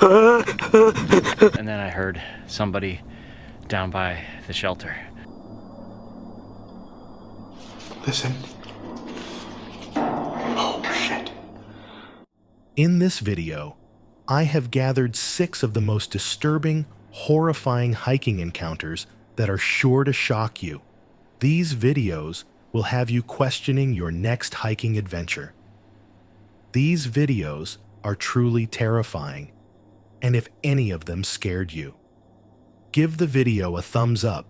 And then I heard somebody down by the shelter. Listen. Oh, shit. In this video, I have gathered 6 of the most disturbing, horrifying hiking encounters that are sure to shock you. These videos will have you questioning your next hiking adventure. These videos are truly terrifying, and if any of them scared you, give the video a thumbs up.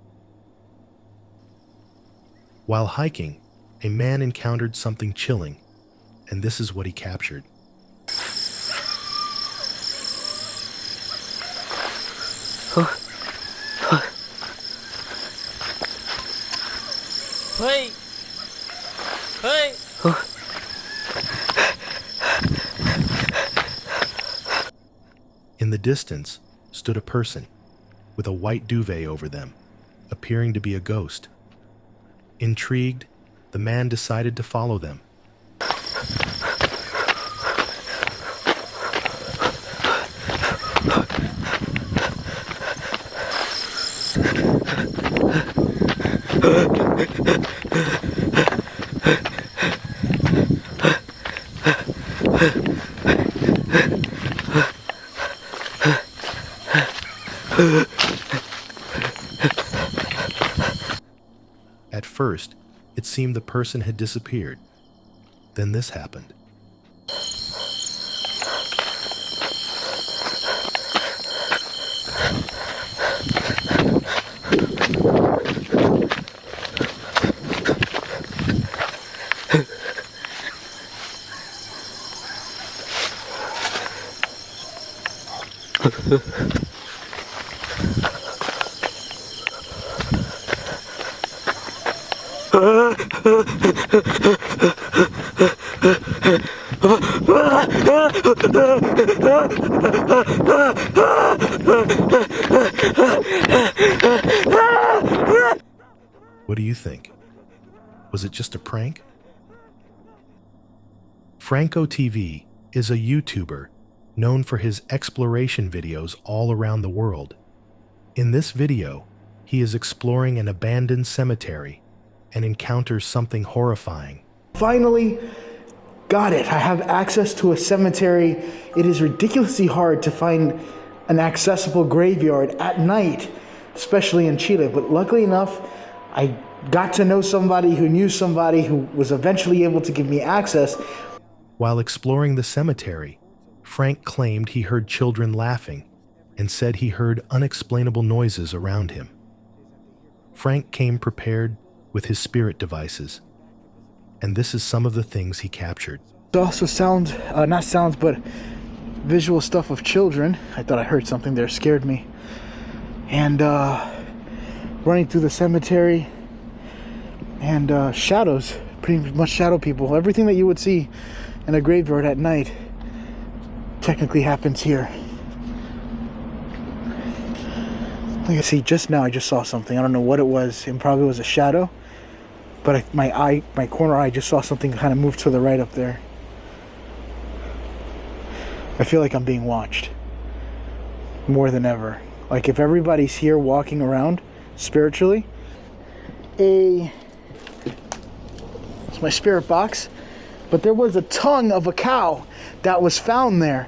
While hiking, a man encountered something chilling, and this is what he captured. Hey! Hey! In the distance stood a person with a white duvet over them, appearing to be a ghost. Intrigued, the man decided to follow them. At first, it seemed the person had disappeared. Then this happened. What do you think? Was it just a prank? Franco TV is a YouTuber known for his exploration videos all around the world. In this video, he is exploring an abandoned cemetery and encounters something horrifying. Finally, got it. I have access to a cemetery. It is ridiculously hard to find an accessible graveyard at night, especially in Chile. But luckily enough, I got to know somebody who knew somebody who was eventually able to give me access. While exploring the cemetery, Frank claimed he heard children laughing and said he heard unexplainable noises around him. Frank came prepared with his spirit devices, and this is some of the things he captured. It also sounds, not sounds, but visual stuff of children. I thought I heard something there, scared me. And running through the cemetery, and shadows, pretty much shadow people. Everything that you would see in a graveyard at night technically happens here. Like I see, just now I just saw something. I don't know what it was. It probably was a shadow. But my corner eye just saw something kind of move to the right up there. I feel like I'm being watched more than ever. Like if everybody's here walking around spiritually, it's my spirit box, but there was a tongue of a cow that was found there,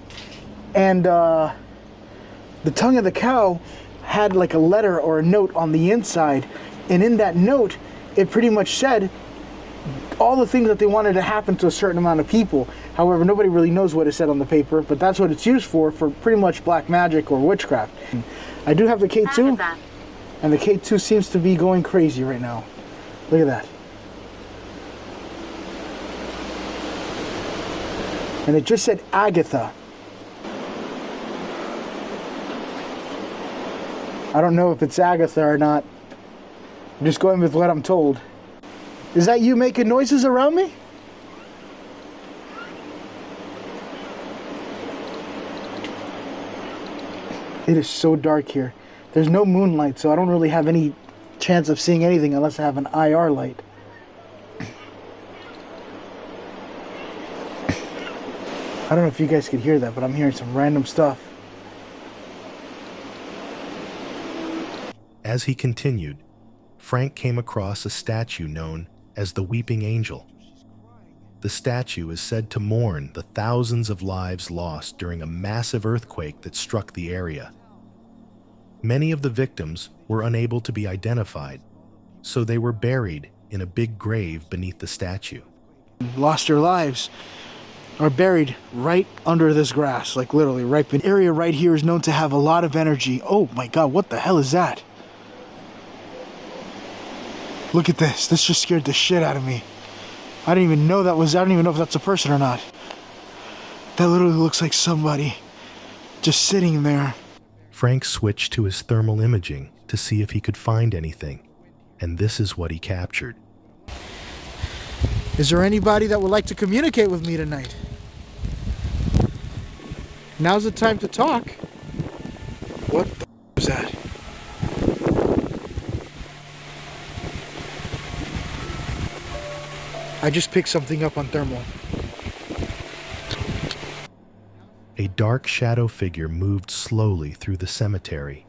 and the tongue of the cow had like a letter or a note on the inside, and in that note it pretty much said all the things that they wanted to happen to a certain amount of people. However, nobody really knows what it said on the paper, but that's what it's used for pretty much black magic or witchcraft. I do have the K2, and the K2 seems to be going crazy right now. Look at that. And it just said Agatha. I don't know if it's Agatha or not. I'm just going with what I'm told. Is that you making noises around me? It is so dark here. There's no moonlight, so I don't really have any chance of seeing anything unless I have an IR light. I don't know if you guys could hear that, but I'm hearing some random stuff. As he continued, Frank came across a statue known as the Weeping Angel. The statue is said to mourn the thousands of lives lost during a massive earthquake that struck the area. Many of the victims were unable to be identified, so they were buried in a big grave beneath the statue. Lost their lives are buried right under this grass, like literally right. The area right here is known to have a lot of energy. Oh my God, what the hell is that? Look at this. This just scared the shit out of me. I didn't even know that was, I don't even know if that's a person or not. That literally looks like somebody just sitting there. Frank switched to his thermal imaging to see if he could find anything, and this is what he captured. Is there anybody that would like to communicate with me tonight? Now's the time to talk. What the is that? I just picked something up on thermal. A dark shadow figure moved slowly through the cemetery.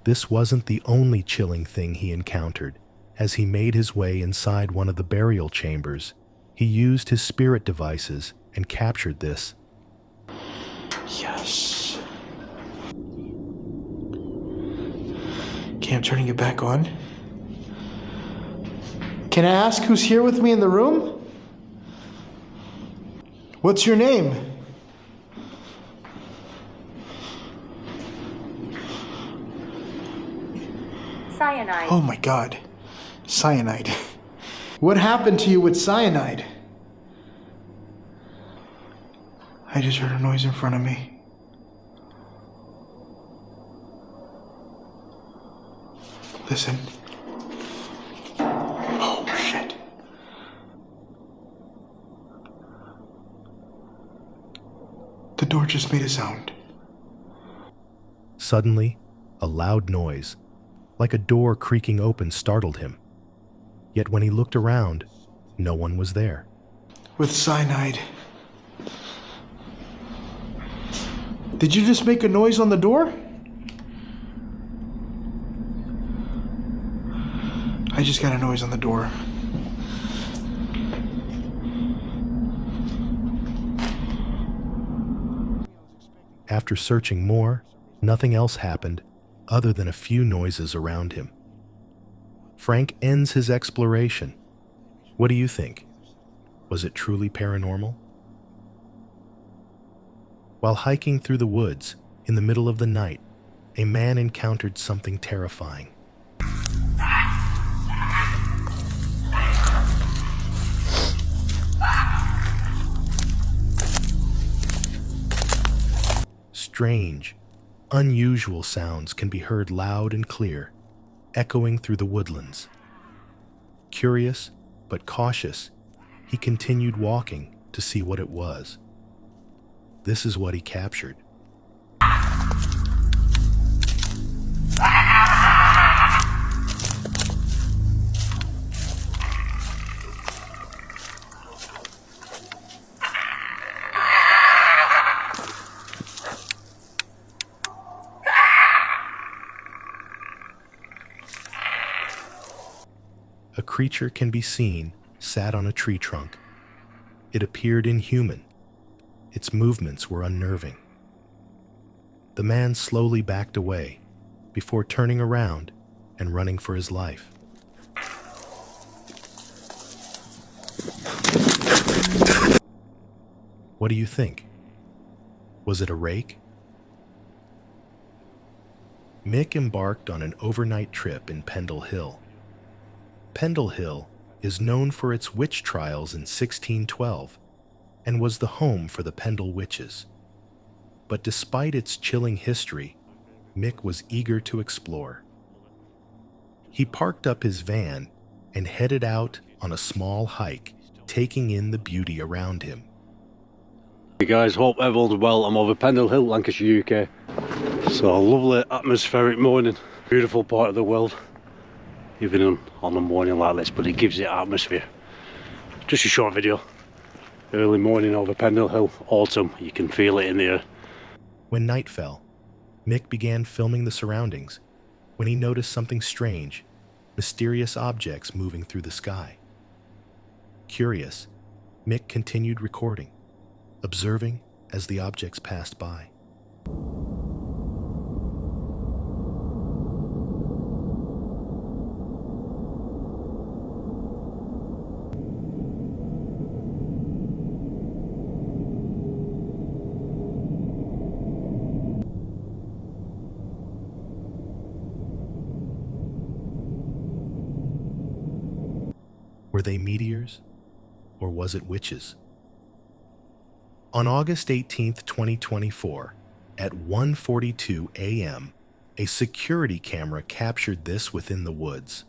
This wasn't the only chilling thing he encountered. As he made his way inside one of the burial chambers, he used his spirit devices and captured this. Yes. Okay, I'm turning it back on. Can I ask who's here with me in the room? What's your name? Cyanide. Oh my God. Cyanide. What happened to you with cyanide? I just heard a noise in front of me. Listen. Oh shit. The door just made a sound. Suddenly, a loud noise, like a door creaking open, startled him. Yet when he looked around, no one was there. With cyanide. Did you just make a noise on the door? I just got a noise on the door. After searching more, nothing else happened other than a few noises around him. Frank ends his exploration. What do you think? Was it truly paranormal? While hiking through the woods in the middle of the night, a man encountered something terrifying. Strange, unusual sounds can be heard loud and clear, echoing through the woodlands. Curious but cautious, he continued walking to see what it was. This is what he captured. A creature can be seen sat on a tree trunk. It appeared inhuman. Its movements were unnerving. The man slowly backed away before turning around and running for his life. What do you think? Was it a rake? Mick embarked on an overnight trip in Pendle Hill. Pendle Hill is known for its witch trials in 1612 and was the home for the Pendle witches. But despite its chilling history, Mick was eager to explore. He parked up his van and headed out on a small hike, taking in the beauty around him. Hey guys, hope everyone's well. I'm over Pendle Hill, Lancashire, UK. So a lovely atmospheric morning, beautiful part of the world. Even on a morning like this, but it gives it atmosphere. Just a short video. Early morning over Pendle Hill, autumn, you can feel it in the air. When night fell, Mick began filming the surroundings when he noticed something strange, mysterious objects moving through the sky. Curious, Mick continued recording, observing as the objects passed by. Were they meteors, or was it witches? On August 18, 2024, at 1:42 a.m., a security camera captured this within the woods.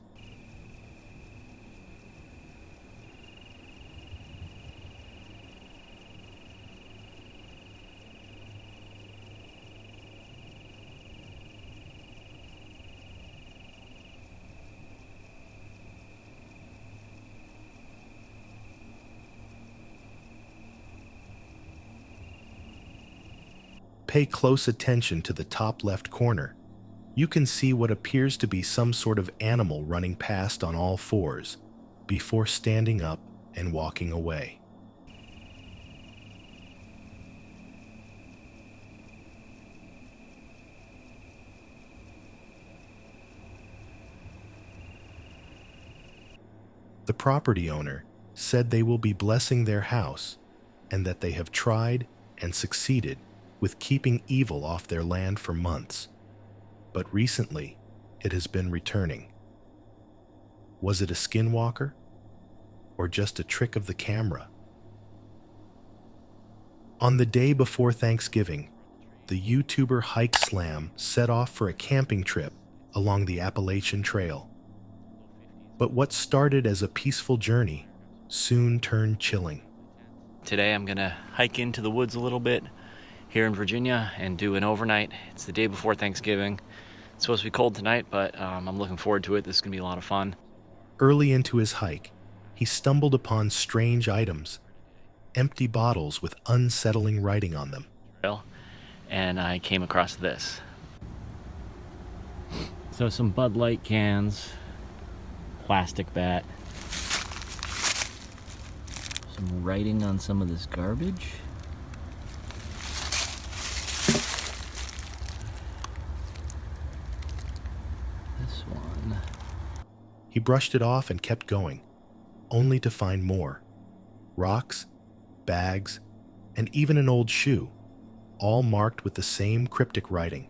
Pay close attention to the top left corner. You can see what appears to be some sort of animal running past on all fours before standing up and walking away. The property owner said they will be blessing their house and that they have tried and succeeded with keeping evil off their land for months, but recently it has been returning. Was it a skinwalker or just a trick of the camera? On the day before Thanksgiving, the YouTuber Hike Slam set off for a camping trip along the Appalachian Trail. But what started as a peaceful journey soon turned chilling. Today I'm gonna hike into the woods a little bit here in Virginia and do an overnight. It's the day before Thanksgiving. It's supposed to be cold tonight, but I'm looking forward to it. This is gonna be a lot of fun. Early into his hike, he stumbled upon strange items, empty bottles with unsettling writing on them. And I came across this. So some Bud Light cans, plastic bat, some writing on some of this garbage. This one. He brushed it off and kept going, only to find more. Rocks, bags, and even an old shoe, all marked with the same cryptic writing.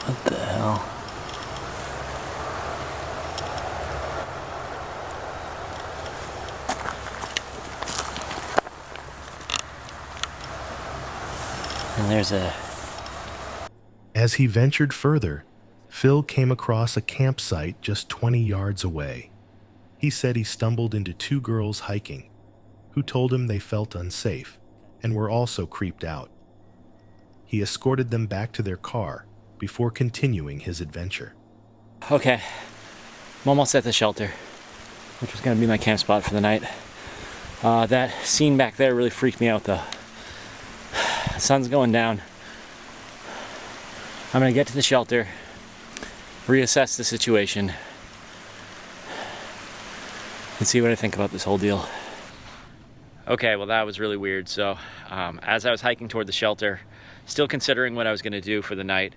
What the hell? And there's a... As he ventured further, Phil came across a campsite just 20 yards away. He said he stumbled into two girls hiking, who told him they felt unsafe and were also creeped out. He escorted them back to their car before continuing his adventure. Okay, I'm almost at the shelter, which was gonna be my camp spot for the night. That scene back there really freaked me out though. The sun's going down. I'm gonna get to the shelter, reassess the situation, and see what I think about this whole deal. Okay, well that was really weird. So as I was hiking toward the shelter, still considering what I was gonna do for the night,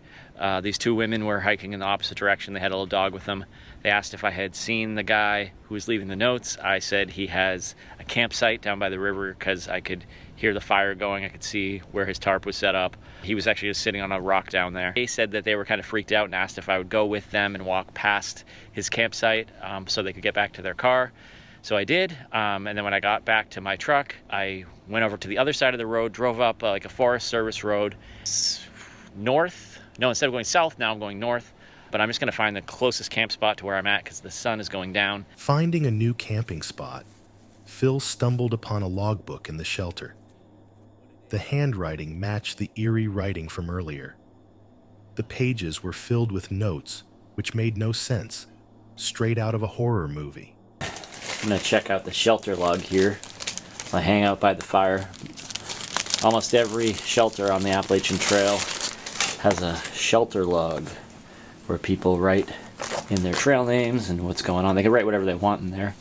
these two women were hiking in the opposite direction. They had a little dog with them. They asked if I had seen the guy who was leaving the notes. I said he has a campsite down by the river because I could hear the fire going. I could see where his tarp was set up. He was actually just sitting on a rock down there. They said that they were kind of freaked out and asked if I would go with them and walk past his campsite so they could get back to their car. So I did, and then when I got back to my truck, I went over to the other side of the road, drove up like a Forest Service road north. No, instead of going south, now I'm going north. But I'm just gonna find the closest camp spot to where I'm at because the sun is going down. Finding a new camping spot, Phil stumbled upon a logbook in the shelter. The handwriting matched the eerie writing from earlier. The pages were filled with notes, which made no sense, straight out of a horror movie. I'm gonna check out the shelter log here. I hang out by the fire. Almost every shelter on the Appalachian Trail has a shelter log where people write in their trail names and what's going on. They can write whatever they want in there.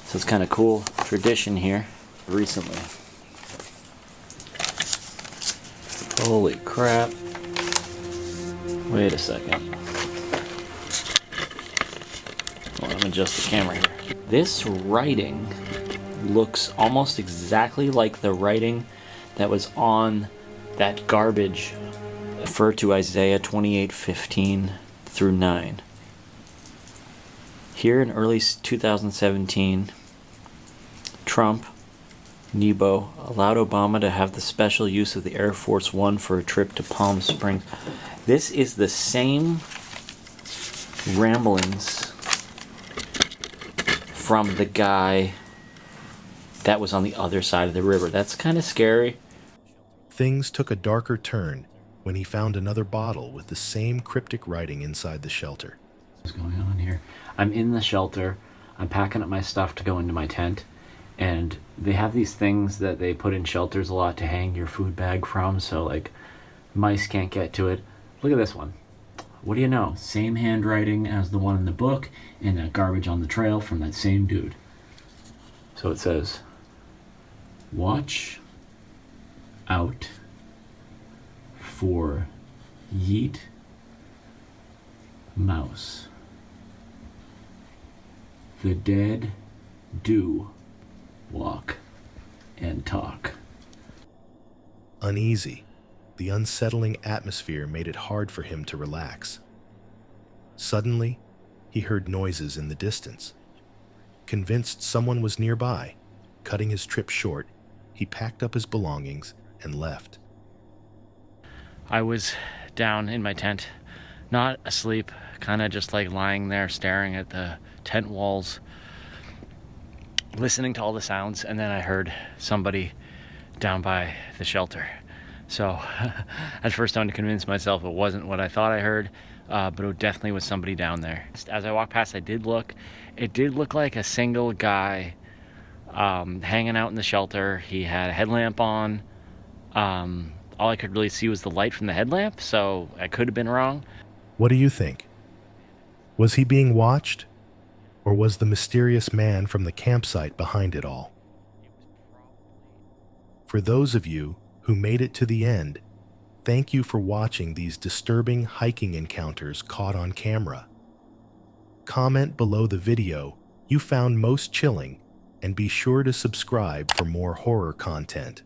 So it's kind of cool tradition here recently. Holy crap. Wait a second. Well, I'm adjust the camera here. This writing looks almost exactly like the writing that was on that garbage referred to Isaiah 28:15 through 9. Here in early 2017, Trump, Nebo, allowed Obama to have the special use of the Air Force One for a trip to Palm Springs. This is the same ramblings from the guy that was on the other side of the river. That's kind of scary. Things took a darker turn when he found another bottle with the same cryptic writing inside the shelter. What's going on here? I'm in the shelter. I'm packing up my stuff to go into my tent. And they have these things that they put in shelters a lot to hang your food bag from, so like mice can't get to it. Look at this one. What do you know? Same handwriting as the one in the book and that garbage on the trail from that same dude. So it says, watch out for yeet mouse. The dead do walk and talk. Uneasy, the unsettling atmosphere made it hard for him to relax. Suddenly, he heard noises in the distance. Convinced someone was nearby, cutting his trip short, he packed up his belongings and left. I was down in my tent, not asleep, kind of just like lying there staring at the tent walls, listening to all the sounds, and then I heard somebody down by the shelter. So at first I had to convince myself it wasn't what I thought I heard, but it definitely was somebody down there. As I walked past, I did look. It did look like a single guy hanging out in the shelter. He had a headlamp on. All I could really see was the light from the headlamp, so I could have been wrong. What do you think? Was he being watched? Or was the mysterious man from the campsite behind it all? For those of you who made it to the end, thank you for watching these disturbing hiking encounters caught on camera. Comment below the video you found most chilling, and be sure to subscribe for more horror content.